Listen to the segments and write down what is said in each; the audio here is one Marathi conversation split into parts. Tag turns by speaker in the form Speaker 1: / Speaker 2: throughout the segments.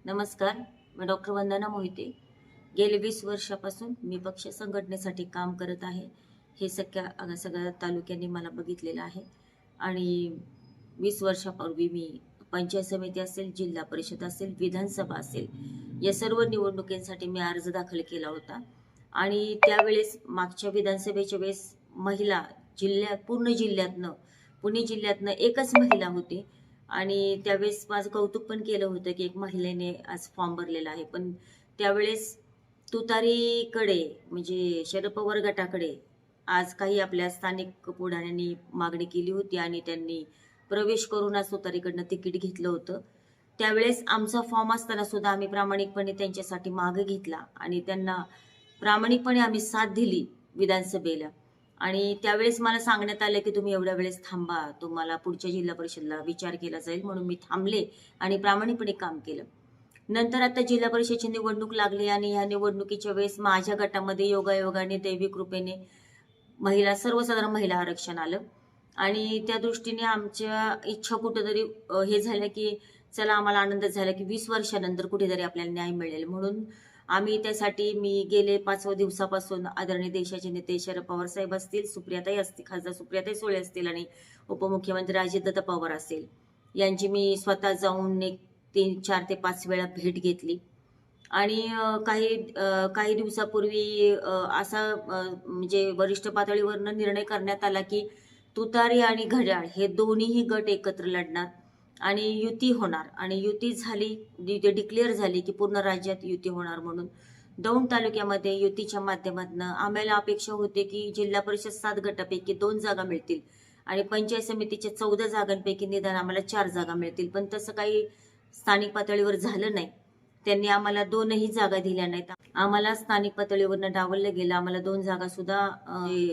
Speaker 1: नमस्कार. मी डॉक्टर वंदना मोहिते. गेली 20 वर्षापासून मी पक्ष संघटनेसाठी काम करत आहे. हे सगळ्या तालुक्यांनी मला बघितलेलं आहे आणि 20 वर्षापूर्वी मी पंचायत समिती असेल, जिल्हा परिषद असेल, विधानसभा असेल, या सर्व निवडणुकींसाठी मी अर्ज दाखल केला होता आणि त्यावेळेस मागच्या विधानसभेच्या वेळेस महिला पूर्ण जिल्ह्यातनं, पुणे जिल्ह्यातनं एकच महिला होती आणि त्यावेळेस माझं कौतुक पण केलं होतं की एक महिलेने आज फॉर्म भरलेला आहे. पण त्यावेळेस तुतारीकडे म्हणजे शरद पवार गटाकडे आज काही आपल्या स्थानिक पुढाऱ्यांनी मागणी केली होती आणि त्यांनी प्रवेश करून आज तुतारीकडनं तिकीट घेतलं होतं. त्यावेळेस आमचा फॉर्म असताना सुद्धा आम्ही प्रामाणिकपणे त्यांच्यासाठी मागे घेतला आणि त्यांना प्रामाणिकपणे आम्ही साथ दिली विधानसभेला. आणि त्यावेळेस मला सांगण्यात आलं की तुम्ही एवढ्या वेळेस थांबा, तुम्हाला पुढच्या जिल्हा परिषदला विचार केला जाईल, म्हणून मी थांबले आणि प्रामाणिकपणे काम केलं. नंतर आता जिल्हा परिषदेची निवडणूक लागली आणि ह्या निवडणुकीच्या वेळेस माझ्या गटामध्ये योगायोगाने दैवी कृपेने सर्वसाधारण महिला आरक्षण आलं आणि त्या दृष्टीने आमच्या इच्छा कुठेतरी हे झालं की चला, आम्हाला आनंद झाला की 20 वर्षानंतर कुठेतरी आपल्याला न्याय मिळेल. म्हणून आम्ही त्यासाठी मी गेले 5 दिवसापासून आदरणीय देशाचे नेते शरद पवार साहेब असतील, सुप्रियाताई असतील, खासदार सुप्रियाताई सुळे असतील आणि उपमुख्यमंत्री अजितदादा पवार असतील, यांची मी स्वतः जाऊन एक 4 ते 5 वेळा भेट घेतली आणि काही दिवसापूर्वी म्हणजे वरिष्ठ पातळीवरनं निर्णय करण्यात आला की तुतारी आणि घड्याळ हे दोन्हीही गट एकत्र लढणार आणि युती होणार आणि युती झाली, डिक्लेअर झाली की पूर्ण राज्यात युती होणार. म्हणून दौंड तालुक्यामध्ये युतीच्या माध्यमातून आम्हाला अपेक्षा होते की जिल्हा परिषद 7 गटापैकी 2 जागा मिळतील आणि पंचायत समितीच्या 14 जागांपैकी निदान आम्हाला 4 जागा मिळतील. पण तसं काही स्थानिक पातळीवर झालं नाही. त्यांनी आम्हाला 2ही जागा दिल्या नाहीत. आम्हाला स्थानिक पातळीवरनं डावललं गेलं. आम्हाला 2 जागा सुद्धा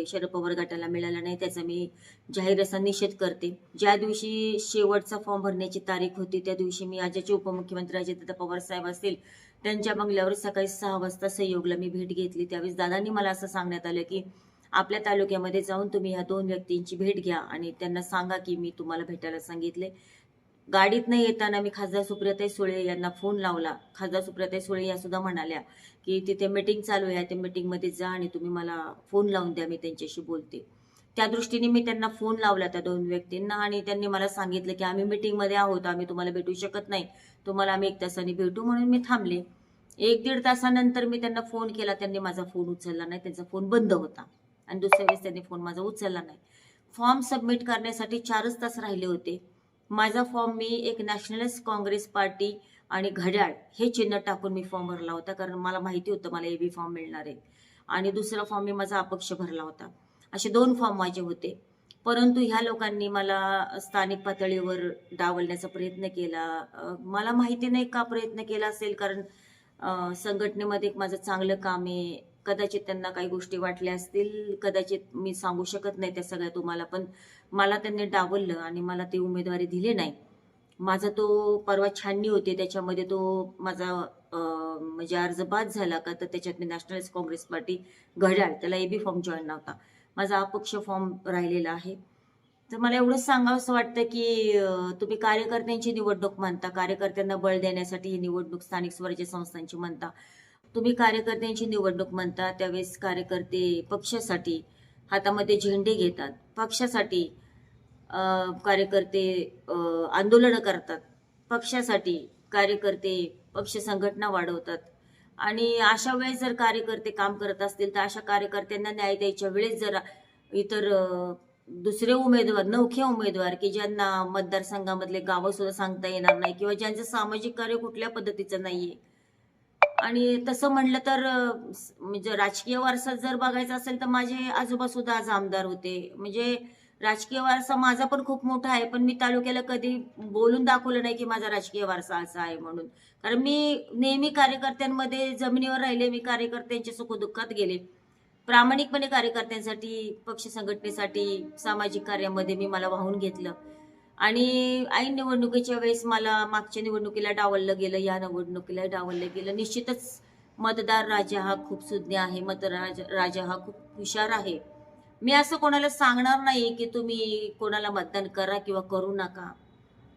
Speaker 1: शरद पवार गटाला मिळाल्या नाही. त्याचा मी जाहीर असा निषेध करते. ज्या दिवशी शेवटचा फॉर्म भरण्याची तारीख होती त्या दिवशी मी आजचे उपमुख्यमंत्री अजितदादा पवार साहेब असतील त्यांच्या बंगल्यावर सकाळी 6 वाजता संयोगला मी भेट घेतली. त्यावेळेस दादांनी मला असं सांगण्यात आलं की आपल्या तालुक्यामध्ये जाऊन तुम्ही ह्या 2 व्यक्तींची भेट घ्या आणि त्यांना सांगा की मी तुम्हाला भेटायला सांगितले. गाडीतनं येताना मी खासदार सुप्रियाताई सुळे यांना फोन लावला. खासदार सुप्रियाताई सुळे या सुद्धा म्हणाल्या की तिथे मीटिंग चालू आहे, त्या मीटिंगमध्ये जा आणि तुम्ही मला फोन लावून द्या, मी त्यांच्याशी बोलते. त्या दृष्टीने मी त्यांना फोन लावला त्या 2 व्यक्तींना आणि त्यांनी मला सांगितलं की आम्ही मीटिंगमध्ये आहोत, आम्ही तुम्हाला भेटू शकत नाही, तुम्हाला आम्ही 1 तासाने भेटू. म्हणून मी थांबले. 1-1.5 तासानंतर मी त्यांना फोन केला, त्यांनी माझा फोन उचलला नाही, त्यांचा फोन बंद होता आणि दुसऱ्या वेळेस त्यांनी फोन माझा उचलला नाही. फॉर्म सबमिट करण्यासाठी 4च तास राहिले होते. माझा फॉर्म मी एक नॅशनलिस्ट काँग्रेस पार्टी आणि घड्याळ हे चिन्ह टाकून मी फॉर्म भरला होता, कारण मला माहिती होतं मला एबी फॉर्म मिळणार आहे. आणि दुसरा फॉर्म मी माझा अपक्ष भरला होता. असे 2 फॉर्म माझे होते. परंतु ह्या लोकांनी मला स्थानिक पातळीवर डावलण्याचा प्रयत्न केला. मला माहिती नाही का प्रयत्न केला असेल, कारण संघटनेमध्ये एक माझं चांगलं काम आहे. कदाचित त्यांना काही गोष्टी वाटल्या असतील, कदाचित मी सांगू शकत नाही त्या सगळ्या तुम्हाला. पण मला त्यांनी डावललं आणि मला ती उमेदवारी दिली नाही. माझा तो परवा छाननी होते, त्याच्यामध्ये तो माझा म्हणजे अर्ज बाद झाला का, तर त्याच्यात मी नॅशनलिस्ट काँग्रेस पार्टी घड्याळ त्याला एबी फॉर्म जॉईन नव्हता, माझा अपक्ष फॉर्म राहिलेला आहे. तर मला एवढंच सांगावंसं वाटतं की तुम्ही कार्यकर्त्यांची निवडणूक म्हणता, कार्यकर्त्यांना बळ देण्यासाठी ही निवडणूक स्थानिक स्वराज्य संस्थांची म्हणता. तुम्ही कार्यकर्त्यांची निवडणूक म्हणता त्यावेळेस कार्यकर्ते पक्षासाठी हातामध्ये झेंडे घेतात, पक्षासाठी कार्यकर्ते आंदोलनं करतात, पक्षासाठी कार्यकर्ते पक्ष संघटना वाढवतात. आणि अशा वेळेस जर कार्यकर्ते काम करत असतील तर अशा कार्यकर्त्यांना न्याय द्यायच्या वेळेस जर इतर दुसरे उमेदवार, नवखे उमेदवार की ज्यांना मतदारसंघामधले गावं सुद्धा सांगता येणार नाही किंवा ज्यांचं सामाजिक कार्य कुठल्या पद्धतीचं नाहीये, आणि तसं म्हणलं तर म्हणजे राजकीय वारसा जर बघायचा असेल तर माझे आजोबा सुद्धा आज आमदार होते. म्हणजे राजकीय वारसा माझा पण खूप मोठा आहे, पण मी तालुक्याला कधी बोलून दाखवलं नाही की माझा राजकीय वारसा असा आहे म्हणून. कारण मी नेहमी कार्यकर्त्यांमध्ये जमिनीवर राहिले, मी कार्यकर्त्यांच्या सुखदुःखात गेले. प्रामाणिकपणे कार्यकर्त्यांसाठी, पक्ष संघटनेसाठी, सामाजिक कार्यामध्ये मी मला वाहून घेतलं. आणि ऐन निवडणुकीच्या वेळेस मला मागच्या निवडणुकीला डावललं गेलं, या निवडणुकीला डावललं गेलं. निश्चितच मतदार राजा हा खूप सुज्ञ आहे, मतदार राजा हा खूप हुशार आहे. मी असं कोणाला सांगणार नाही की तुम्ही कोणाला मतदान करा किंवा करू नका,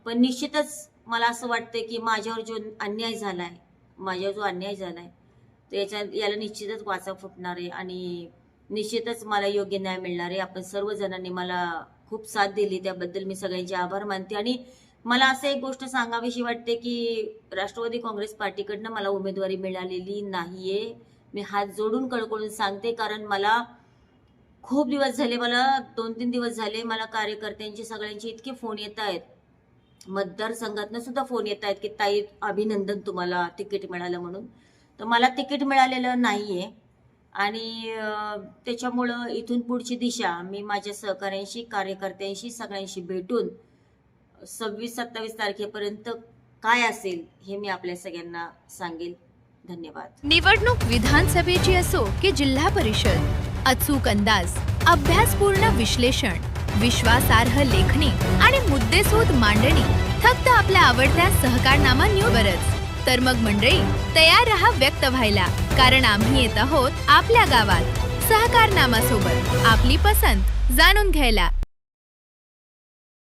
Speaker 1: पण निश्चितच मला असं वाटतं की माझ्यावर जो अन्याय झाला आहे, माझ्यावर जो अन्याय झाला आहे, तर याला निश्चितच वाचा फुटणार आहे आणि निश्चितच मला योग्य न्याय मिळणार आहे. आपण सर्वजणांनी मला खूप साथ दिली, त्याबद्दल मी सगळ्यांचे आभार मानते. आणि मला असं एक गोष्ट सांगावीशी वाटते की राष्ट्रवादी काँग्रेस पार्टीकडनं मला उमेदवारी मिळालेली नाहीये. मी हात जोडून कळकळून सांगते, कारण मला खूप दिवस झाले, मला 2-3 दिवस झाले मला कार्यकर्त्यांचे सगळ्यांचे इतके फोन येत आहेत, मतदारसंघातनं सुद्धा फोन येत आहेत की ताई अभिनंदन, तुम्हाला तिकीट मिळालं म्हणून. तर मला तिकीट मिळालेलं नाहीये आणि त्याच्यामुळं इथून पुढची दिशा मी माझ्या सहकाऱ्यांशी, कार्यकर्त्यांशी सगळ्यांशी भेटून 26-27 तारखेपर्यंत काय असेल हे मी आपल्या सगळ्यांना सांगेल. धन्यवाद.
Speaker 2: निवडणूक विधानसभेची असो की जिल्हा परिषद, अचूक अंदाज, अभ्यासपूर्ण विश्लेषण, विश्वासार्ह लेखणी आणि मुद्देसूद मांडणी फक्त आपल्या आवडत्या सहकारनामा न्यूजवरच. तर मग मंडळी, तयार रहा व्यक्त व्हायला, कारण आम्ही येत आहोत आपल्या गावात सहकारनामा सोबत आपली पसंत जाणून घ्यायला.